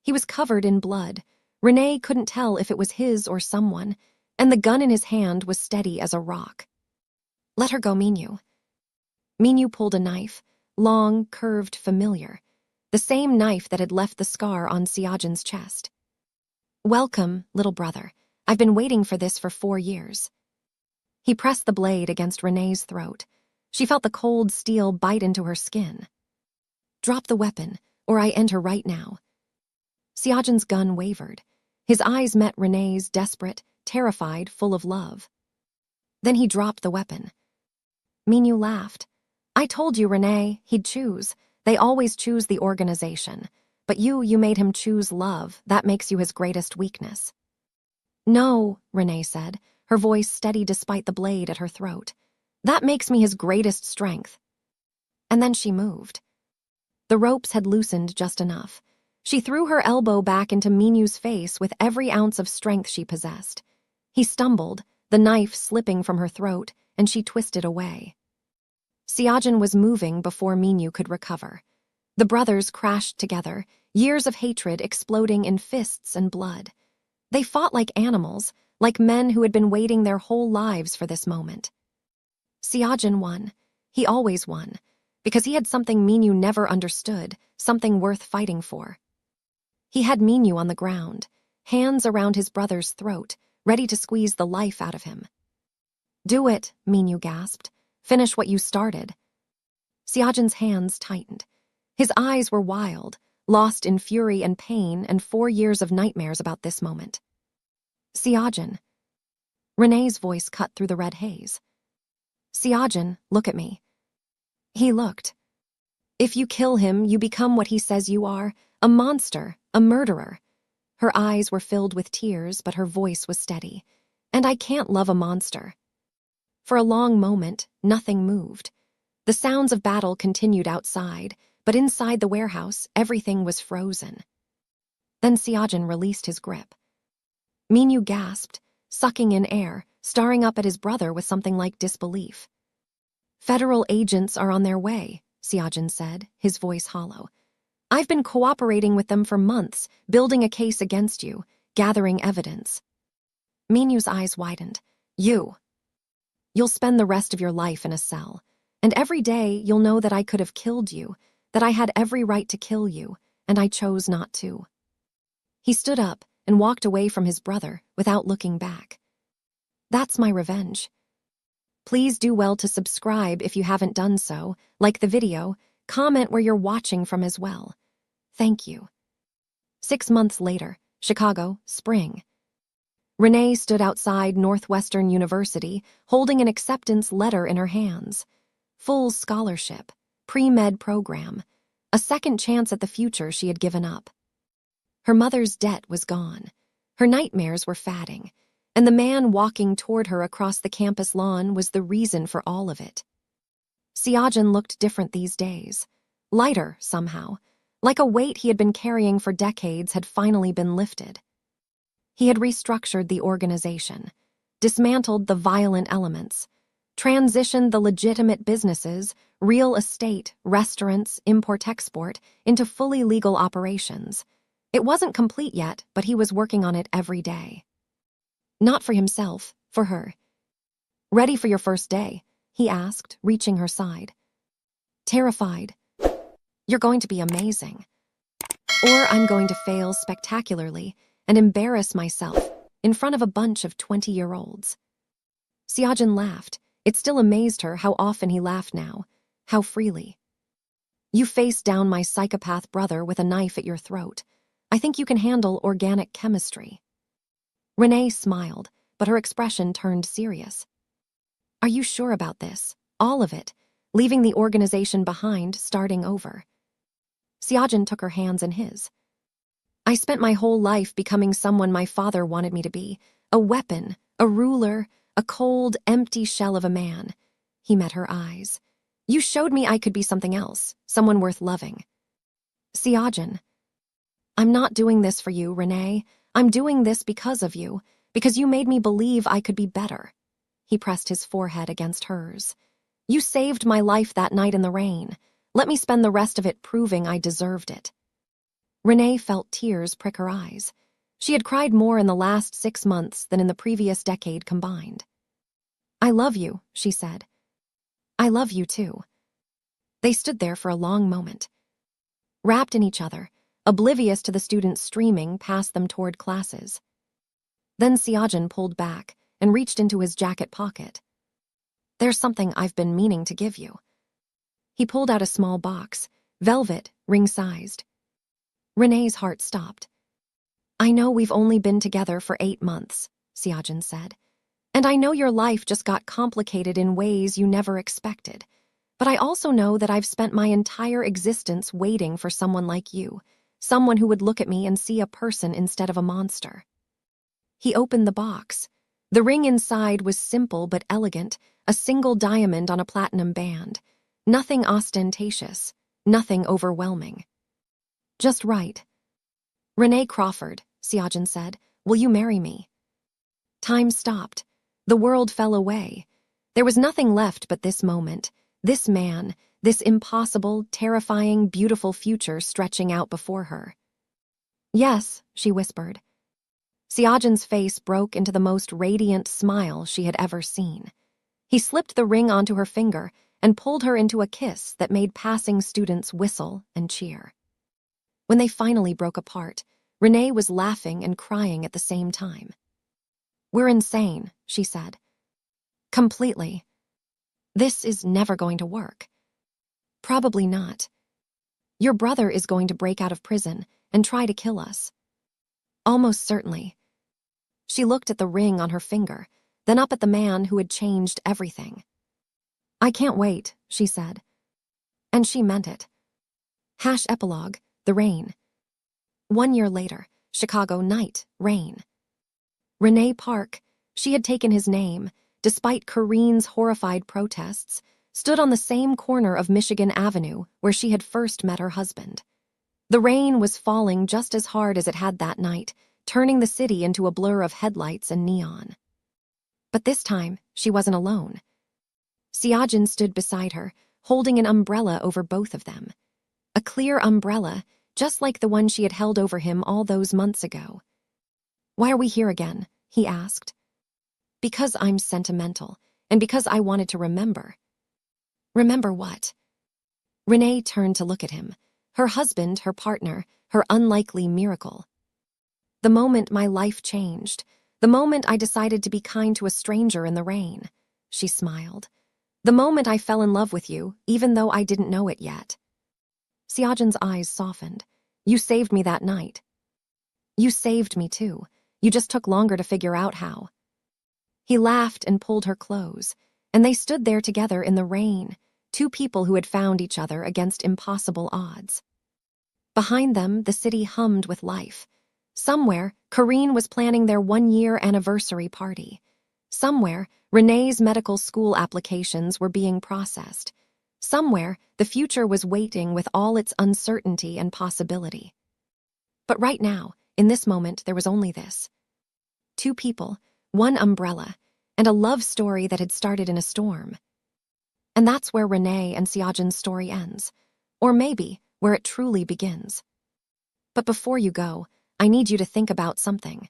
He was covered in blood. Renee couldn't tell if it was his or someone, and the gun in his hand was steady as a rock. "Let her go, Minu." Minu pulled a knife, long, curved, familiar, the same knife that had left the scar on Siajin's chest. "Welcome, little brother. I've been waiting for this for 4 years." He pressed the blade against Renee's throat. She felt the cold steel bite into her skin. "Drop the weapon, or I end her right now." Siajin's gun wavered. His eyes met Renee's, desperate, terrified, full of love. Then he dropped the weapon. Minyu laughed. I told you, Renee, he'd choose. They always choose the organization. But you made him choose love. That makes you his greatest weakness. No, Renee said, her voice steady despite the blade at her throat. That makes me his greatest strength. And then she moved. The ropes had loosened just enough. She threw her elbow back into Minyu's face with every ounce of strength she possessed. He stumbled, the knife slipping from her throat, and she twisted away. Siajin was moving before Minyu could recover. The brothers crashed together, years of hatred exploding in fists and blood. They fought like animals, like men who had been waiting their whole lives for this moment. Siajin won. He always won, because he had something Minyu never understood, something worth fighting for. He had Minyu on the ground, hands around his brother's throat, ready to squeeze the life out of him. Do it, Minyu gasped. Finish what you started. Siajin's hands tightened. His eyes were wild, lost in fury and pain and 4 years of nightmares about this moment. Siajin. Renee's voice cut through the red haze. Siajin, look at me. He looked. If you kill him, you become what he says you are, a monster, a murderer. Her eyes were filled with tears, but her voice was steady. And I can't love a monster. For a long moment, nothing moved. The sounds of battle continued outside, but inside the warehouse, everything was frozen. Then Siajin released his grip. Minyu gasped, sucking in air, staring up at his brother with something like disbelief. Federal agents are on their way, Siajin said, his voice hollow. I've been cooperating with them for months, building a case against you, gathering evidence. Minyu's eyes widened. You'll spend the rest of your life in a cell, and every day you'll know that I could have killed you, that I had every right to kill you, and I chose not to. He stood up and walked away from his brother without looking back. That's my revenge. Please do well to subscribe if you haven't done so, like the video, comment where you're watching from as well. Thank you. 6 months later, Chicago, spring. Renee stood outside Northwestern University, holding an acceptance letter in her hands. Full scholarship, pre-med program, a second chance at the future she had given up. Her mother's debt was gone. Her nightmares were fading, and the man walking toward her across the campus lawn was the reason for all of it. Siajin looked different these days, lighter somehow, like a weight he had been carrying for decades had finally been lifted. He had restructured the organization, dismantled the violent elements, transitioned the legitimate businesses, real estate, restaurants, import-export, into fully legal operations. It wasn't complete yet, but he was working on it every day. Not for himself, for her. Ready for your first day? He asked, reaching her side. Terrified. You're going to be amazing. Or I'm going to fail spectacularly and embarrass myself in front of a bunch of 20-year-olds. Siajin laughed. It still amazed her how often he laughed now, how freely. You faced down my psychopath brother with a knife at your throat. I think you can handle organic chemistry. Renee smiled, but her expression turned serious. Are you sure about this? All of it, leaving the organization behind, starting over. Siajin took her hands in his. I spent my whole life becoming someone my father wanted me to be, a weapon, a ruler, a cold, empty shell of a man. He met her eyes. You showed me I could be something else, someone worth loving. Siajin. I'm not doing this for you, Renee. I'm doing this because of you, because you made me believe I could be better. He pressed his forehead against hers. You saved my life that night in the rain. Let me spend the rest of it proving I deserved it. Renee felt tears prick her eyes. She had cried more in the last 6 months than in the previous decade combined. I love you, she said. I love you too. They stood there for a long moment, wrapped in each other, oblivious to the students streaming past them toward classes. Then Siajin pulled back and reached into his jacket pocket. There's something I've been meaning to give you. He pulled out a small box, velvet, ring-sized. Renee's heart stopped. I know we've only been together for 8 months, Siajin said, And I know your life just got complicated in ways you never expected. But I also know that I've spent my entire existence waiting for someone like you, someone who would look at me and see a person instead of a monster. He opened the box. The ring inside was simple but elegant, a single diamond on a platinum band. Nothing ostentatious, nothing overwhelming. Just right. "Renee Crawford," Siajan said, "will you marry me?" Time stopped. The world fell away. There was nothing left but this moment, this man, this impossible, terrifying, beautiful future stretching out before her. "Yes," she whispered. Siajan's face broke into the most radiant smile she had ever seen. He slipped the ring onto her finger and pulled her into a kiss that made passing students whistle and cheer. When they finally broke apart, Renee was laughing and crying at the same time. "We're insane," she said. "Completely. This is never going to work." "Probably not. Your brother is going to break out of prison and try to kill us." "Almost certainly." She looked at the ring on her finger, then up at the man who had changed everything. "I can't wait," she said. And she meant it. Epilogue, The Rain. 1 year later, Chicago night, rain. Renee Park, she had taken his name, despite Kareen's horrified protests, stood on the same corner of Michigan Avenue where she had first met her husband. The rain was falling just as hard as it had that night, turning the city into a blur of headlights and neon. But this time, she wasn't alone. Siajan stood beside her, holding an umbrella over both of them. A clear umbrella, just like the one she had held over him all those months ago. "Why are we here again?" he asked. "Because I'm sentimental, and because I wanted to remember." "Remember what?" Renee turned to look at him, her husband, her partner, her unlikely miracle. "The moment my life changed, the moment I decided to be kind to a stranger in the rain," she smiled. "The moment I fell in love with you, even though I didn't know it yet." Siajan's eyes softened. "You saved me that night." "You saved me too. You just took longer to figure out how." He laughed and pulled her close, and they stood there together in the rain, two people who had found each other against impossible odds. Behind them, the city hummed with life. Somewhere, Kareen was planning their 1-year anniversary party. Somewhere, Renee's medical school applications were being processed. Somewhere, the future was waiting with all its uncertainty and possibility. But right now, in this moment, there was only this. Two people, one umbrella, and a love story that had started in a storm. And that's where Renee and Siajan's story ends. Or maybe, where it truly begins. But before you go, I need you to think about something.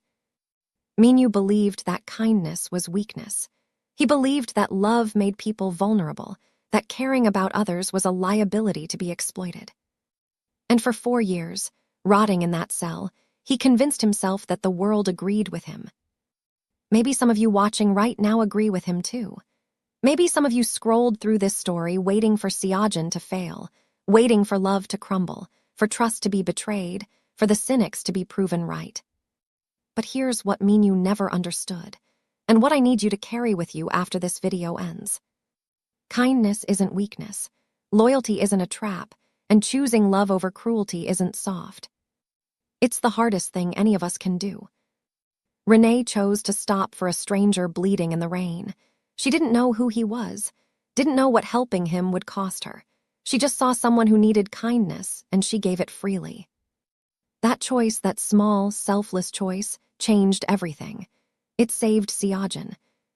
Minyu believed that kindness was weakness. He believed that love made people vulnerable, that caring about others was a liability to be exploited. And for 4 years, rotting in that cell, he convinced himself that the world agreed with him. Maybe some of you watching right now agree with him too. Maybe some of you scrolled through this story waiting for Siajan to fail, waiting for love to crumble, for trust to be betrayed, for the cynics to be proven right. But here's what Minyu never understood, and what I need you to carry with you after this video ends. Kindness isn't weakness, loyalty isn't a trap, and choosing love over cruelty isn't soft. It's the hardest thing any of us can do. Renee chose to stop for a stranger bleeding in the rain. She didn't know who he was, didn't know what helping him would cost her. She just saw someone who needed kindness, and she gave it freely. That choice, that small, selfless choice, changed everything. It saved Siajan.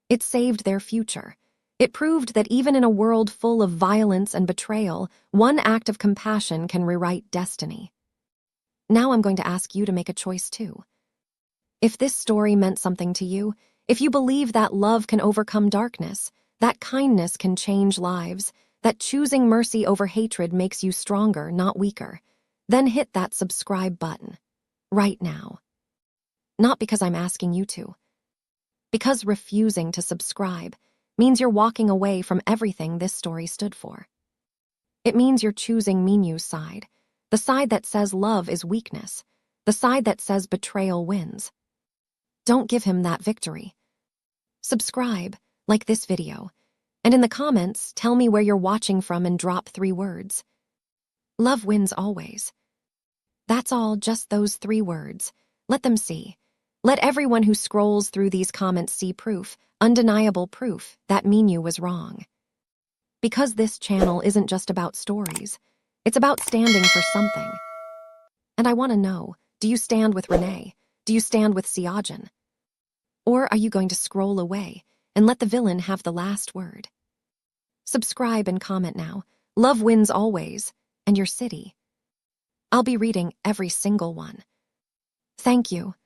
It saved their future. It proved that even in a world full of violence and betrayal, one act of compassion can rewrite destiny. Now I'm going to ask you to make a choice too. If this story meant something to you, if you believe that love can overcome darkness, that kindness can change lives, that choosing mercy over hatred makes you stronger, not weaker, then hit that subscribe button. Right now. Not because I'm asking you to. Because refusing to subscribe means you're walking away from everything this story stood for. It means you're choosing Minyu's side, the side that says love is weakness, the side that says betrayal wins. Don't give him that victory. Subscribe, like this video, and in the comments, tell me where you're watching from and drop 3 words. Love wins always. That's all, just those 3 words. Let them see. Let everyone who scrolls through these comments see proof, undeniable proof, that Minyu was wrong. Because this channel isn't just about stories, it's about standing for something. And I want to know, do you stand with Renee? Do you stand with Seojin? Or are you going to scroll away and let the villain have the last word? Subscribe and comment now. Love wins always, and your city. I'll be reading every single one. Thank you.